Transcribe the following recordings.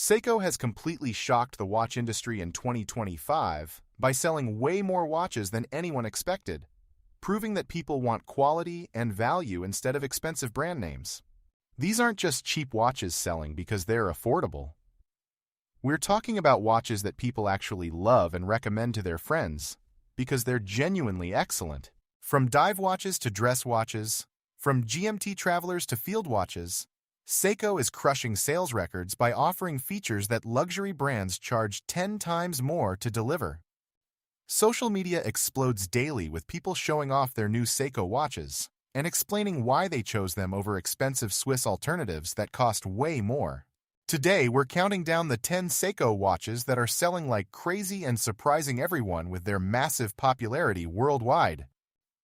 Seiko has completely shocked the watch industry in 2025 by selling way more watches than anyone expected, proving that people want quality and value instead of expensive brand names. These aren't just cheap watches selling because they're affordable. We're talking about watches that people actually love and recommend to their friends because they're genuinely excellent. From dive watches to dress watches, from GMT travelers to field watches, Seiko is crushing sales records by offering features that luxury brands charge 10 times more to deliver. Social media explodes daily with people showing off their new Seiko watches and explaining why they chose them over expensive Swiss alternatives that cost way more. Today, we're counting down the 10 Seiko watches that are selling like crazy and surprising everyone with their massive popularity worldwide.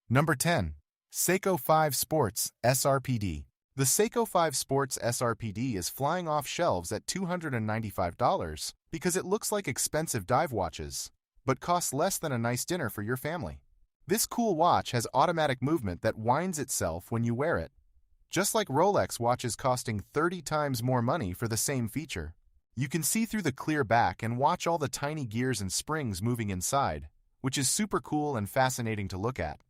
Number 10. Seiko 5 Sports SRPD. The Seiko 5 Sports SRPD is flying off shelves at $295 because it looks like expensive dive watches, but costs less than a nice dinner for your family. This cool watch has automatic movement that winds itself when you wear it. Just like Rolex watches costing 30 times more money for the same feature. You can see through the clear back and watch all the tiny gears and springs moving inside, which is super cool and fascinating to look at.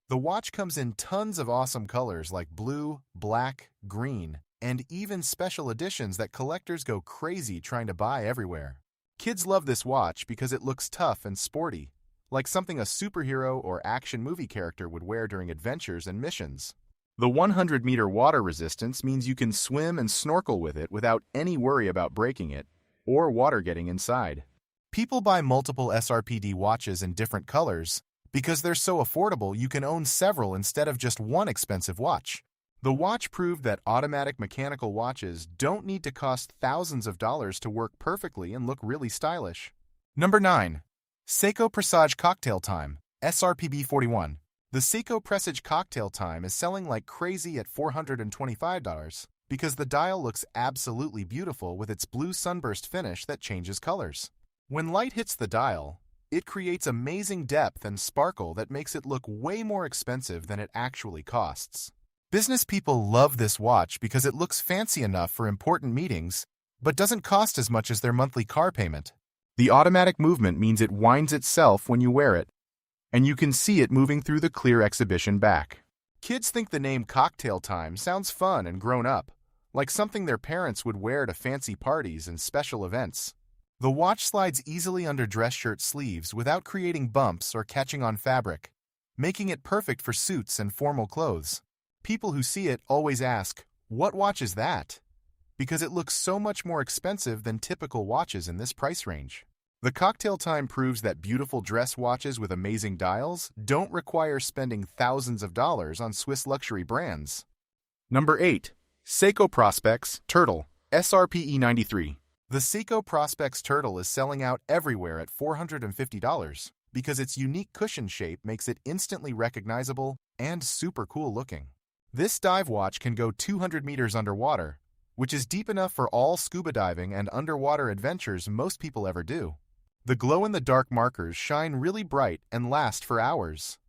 The watch comes in tons of awesome colors like blue, black, green, and even special editions that collectors go crazy trying to buy everywhere. Kids love this watch because it looks tough and sporty, like something a superhero or action movie character would wear during adventures and missions. The 100-meter water resistance means you can swim and snorkel with it without any worry about breaking it or water getting inside. People buy multiple SRPD watches in different colors because they're so affordable you can own several instead of just one expensive watch. The watch proved that automatic mechanical watches don't need to cost thousands of dollars to work perfectly and look really stylish. Number 9. Seiko Presage Cocktail Time, SRPB121. The Seiko Presage Cocktail Time is selling like crazy at $425 because the dial looks absolutely beautiful with its blue sunburst finish that changes colors. When light hits the dial, it creates amazing depth and sparkle that makes it look way more expensive than it actually costs. Business people love this watch because it looks fancy enough for important meetings, but doesn't cost as much as their monthly car payment. The automatic movement means it winds itself when you wear it, and you can see it moving through the clear exhibition back. Kids think the name Cocktail Time sounds fun and grown up, like something their parents would wear to fancy parties and special events. The watch slides easily under dress shirt sleeves without creating bumps or catching on fabric, making it perfect for suits and formal clothes. People who see it always ask, "What watch is that?" because it looks so much more expensive than typical watches in this price range. The Cocktail Time proves that beautiful dress watches with amazing dials don't require spending thousands of dollars on Swiss luxury brands. Number 8. Seiko Prospex Turtle SRPE93. The Seiko Prospex Turtle is selling out everywhere at $450 because its unique cushion shape makes it instantly recognizable and super cool looking. This dive watch can go 200 meters underwater, which is deep enough for all scuba diving and underwater adventures most people ever do. The glow-in-the-dark markers shine really bright and last for hours,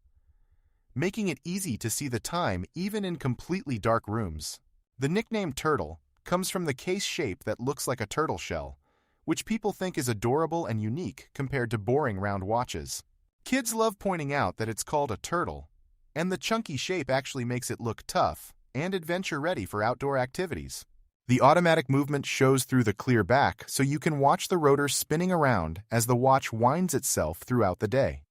making it easy to see the time even in completely dark rooms. The nickname Turtle comes from the case shape that looks like a turtle shell, which people think is adorable and unique compared to boring round watches. Kids love pointing out that it's called a turtle, and the chunky shape actually makes it look tough and adventure-ready for outdoor activities. The automatic movement shows through the clear back so you can watch the rotor spinning around as the watch winds itself throughout the day.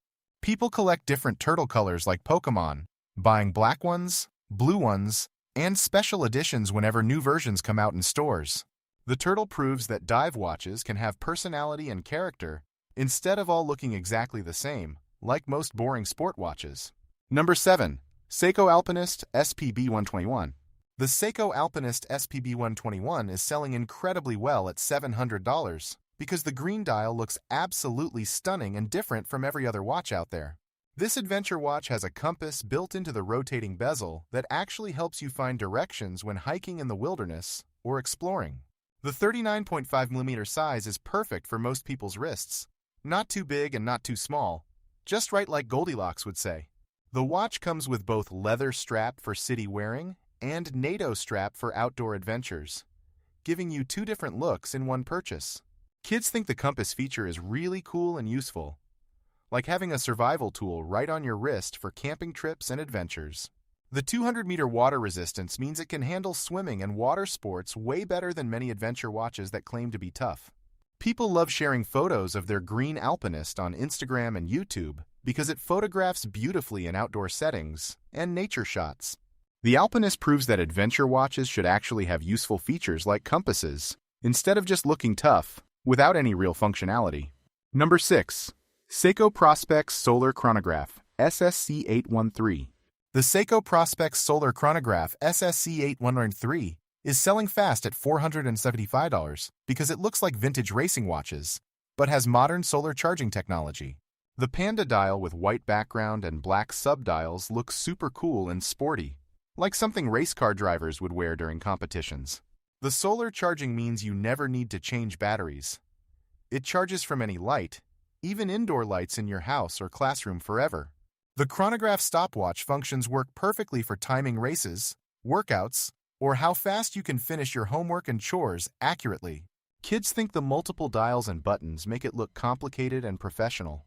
People collect different turtle colors like Pokemon, buying black ones, blue ones, and special editions whenever new versions come out in stores. The turtle proves that dive watches can have personality and character instead of all looking exactly the same, like most boring sport watches. Number 7. Seiko Alpinist SPB121. The Seiko Alpinist SPB121 is selling incredibly well at $700 because the green dial looks absolutely stunning and different from every other watch out there. This adventure watch has a compass built into the rotating bezel that actually helps you find directions when hiking in the wilderness or exploring. The 39.5mm size is perfect for most people's wrists. Not too big and not too small, just right like Goldilocks would say. The watch comes with both leather strap for city wearing and NATO strap for outdoor adventures, giving you two different looks in one purchase. Kids think the compass feature is really cool and useful, like having a survival tool right on your wrist for camping trips and adventures. The 200-meter water resistance means it can handle swimming and water sports way better than many adventure watches that claim to be tough. People love sharing photos of their green Alpinist on Instagram and YouTube because it photographs beautifully in outdoor settings and nature shots. The Alpinist proves that adventure watches should actually have useful features like compasses, instead of just looking tough, without any real functionality. Number 6. Seiko Prospex Solar Chronograph SSC813. The Seiko Prospex Solar Chronograph SSC813 is selling fast at $475 because it looks like vintage racing watches, but has modern solar charging technology. The Panda dial with white background and black subdials looks super cool and sporty, like something race car drivers would wear during competitions. The solar charging means you never need to change batteries. It charges from any light, even indoor lights in your house or classroom forever. The Chronograph stopwatch functions work perfectly for timing races, workouts, or how fast you can finish your homework and chores accurately. Kids think the multiple dials and buttons make it look complicated and professional,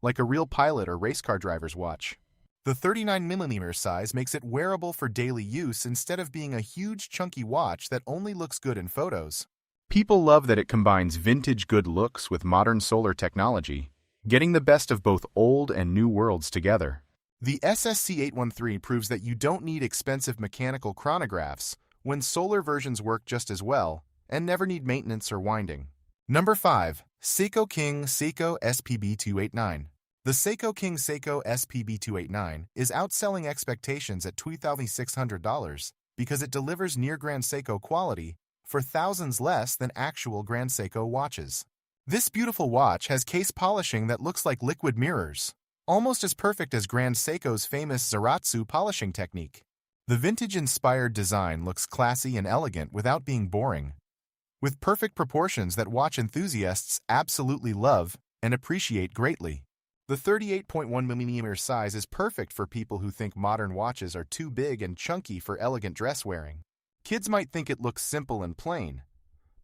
like a real pilot or race car driver's watch. The 39mm size makes it wearable for daily use instead of being a huge chunky watch that only looks good in photos. People love that it combines vintage good looks with modern solar technology, getting the best of both old and new worlds together. The SSC813 proves that you don't need expensive mechanical chronographs when solar versions work just as well and never need maintenance or winding. Number 5. Seiko King Seiko SPB289. The Seiko King Seiko SPB289 is outselling expectations at $2,600 because it delivers near Grand Seiko quality for thousands less than actual Grand Seiko watches. This beautiful watch has case polishing that looks like liquid mirrors, almost as perfect as Grand Seiko's famous Zaratsu polishing technique. The vintage-inspired design looks classy and elegant without being boring, with perfect proportions that watch enthusiasts absolutely love and appreciate greatly. The 38.1mm size is perfect for people who think modern watches are too big and chunky for elegant dress wearing. Kids might think it looks simple and plain,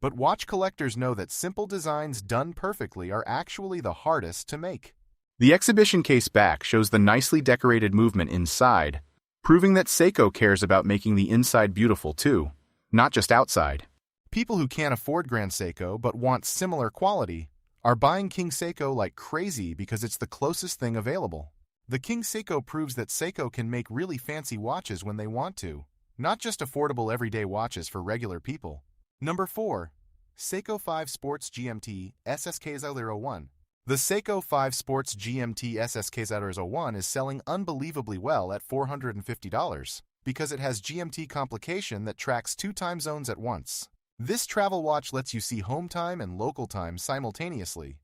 but watch collectors know that simple designs done perfectly are actually the hardest to make. The exhibition case back shows the nicely decorated movement inside, proving that Seiko cares about making the inside beautiful too, not just outside. People who can't afford Grand Seiko but want similar quality are buying King Seiko like crazy because it's the closest thing available. The King Seiko proves that Seiko can make really fancy watches when they want to, not just affordable everyday watches for regular people. Number 4. Seiko 5 Sports GMT SSK001. The Seiko 5 Sports GMT SSK001 is selling unbelievably well at $450 because it has GMT complication that tracks 2 time zones at once. This travel watch lets you see home time and local time simultaneously,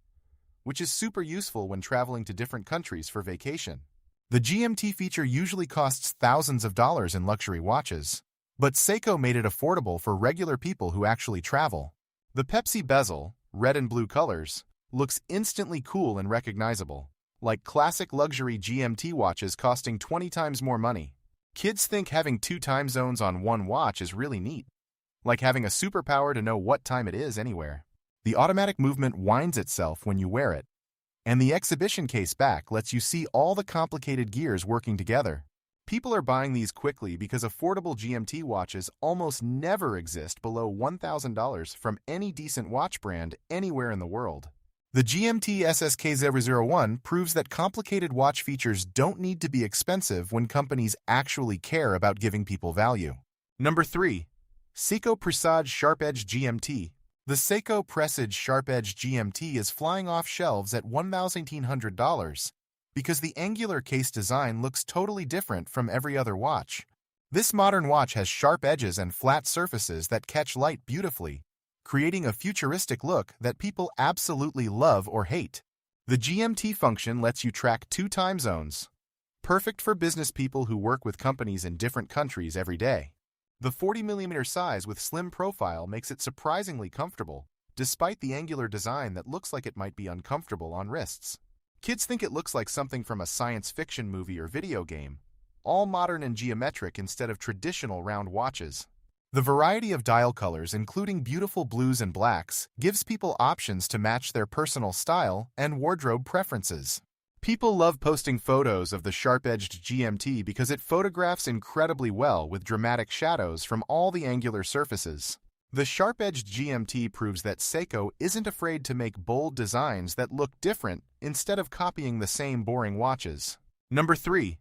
which is super useful when traveling to different countries for vacation. The GMT feature usually costs thousands of dollars in luxury watches, but Seiko made it affordable for regular people who actually travel. The Pepsi bezel, red and blue colors, looks instantly cool and recognizable, like classic luxury GMT watches costing 20 times more money. Kids think having 2 time zones on one watch is really neat, like having a superpower to know what time it is anywhere. The automatic movement winds itself when you wear it, and the exhibition case back lets you see all the complicated gears working together. People are buying these quickly because affordable GMT watches almost never exist below $1,000 from any decent watch brand anywhere in the world. The GMT SSK001 proves that complicated watch features don't need to be expensive when companies actually care about giving people value. Number 3. Seiko Presage Sharp Edge GMT. The Seiko Presage Sharp Edge GMT is flying off shelves at $1,900 because the angular case design looks totally different from every other watch. This modern watch has sharp edges and flat surfaces that catch light beautifully, creating a futuristic look that people absolutely love or hate. The GMT function lets you track 2 time zones, perfect for business people who work with companies in different countries every day. The 40mm size with slim profile makes it surprisingly comfortable, despite the angular design that looks like it might be uncomfortable on wrists. Kids think it looks like something from a science fiction movie or video game, all modern and geometric instead of traditional round watches. The variety of dial colors, including beautiful blues and blacks, gives people options to match their personal style and wardrobe preferences. People love posting photos of the sharp-edged GMT because it photographs incredibly well with dramatic shadows from all the angular surfaces. The sharp-edged GMT proves that Seiko isn't afraid to make bold designs that look different instead of copying the same boring watches. Number 3.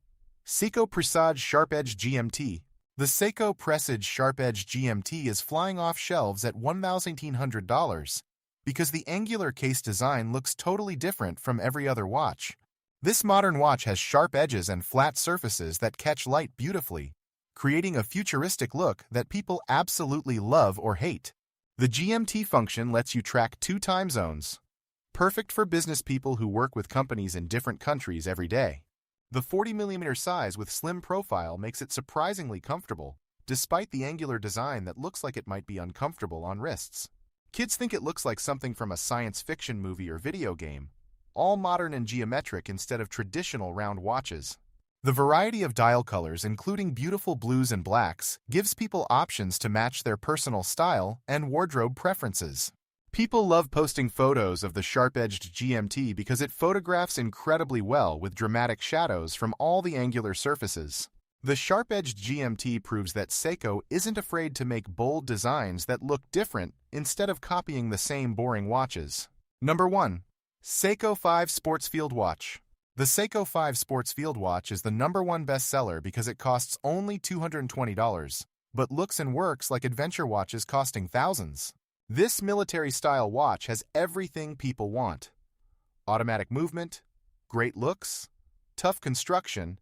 Seiko Presage Sharp-Edged GMT. The Seiko Presage Sharp-Edged GMT is flying off shelves at $1,900 because the angular case design looks totally different from every other watch. This modern watch has sharp edges and flat surfaces that catch light beautifully, creating a futuristic look that people absolutely love or hate. The GMT function lets you track 2 time zones, perfect for business people who work with companies in different countries every day. The 40mm size with slim profile makes it surprisingly comfortable, despite the angular design that looks like it might be uncomfortable on wrists. Kids think it looks like something from a science fiction movie or video game, all modern and geometric instead of traditional round watches. The variety of dial colors, including beautiful blues and blacks, gives people options to match their personal style and wardrobe preferences. People love posting photos of the sharp-edged GMT because it photographs incredibly well with dramatic shadows from all the angular surfaces. The sharp-edged GMT proves that Seiko isn't afraid to make bold designs that look different instead of copying the same boring watches. Number 1. Seiko 5 Sports Field Watch. The Seiko 5 Sports Field Watch is the #1 bestseller because it costs only $220, but looks and works like adventure watches costing thousands. This military-style watch has everything people want: automatic movement, great looks, tough construction,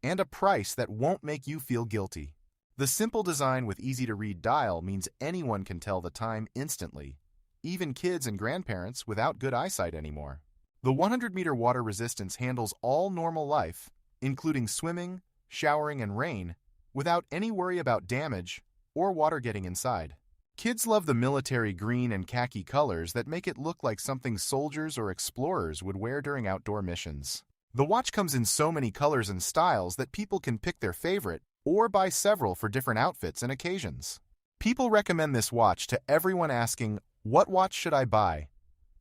and a price that won't make you feel guilty. The simple design with easy-to-read dial means anyone can tell the time instantly, even kids and grandparents without good eyesight anymore. The 100-meter water resistance handles all normal life, including swimming, showering, and rain, without any worry about damage or water getting inside. Kids love the military green and khaki colors that make it look like something soldiers or explorers would wear during outdoor missions. The watch comes in so many colors and styles that people can pick their favorite or buy several for different outfits and occasions. People recommend this watch to everyone asking, "What watch should I buy?"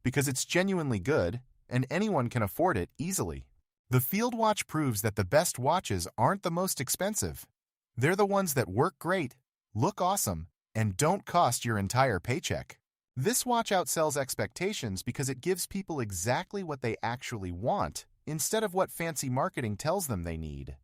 because it's genuinely good and anyone can afford it easily. The Field Watch proves that the best watches aren't the most expensive. They're the ones that work great, look awesome, and don't cost your entire paycheck. This watch outsells expectations because it gives people exactly what they actually want instead of what fancy marketing tells them they need.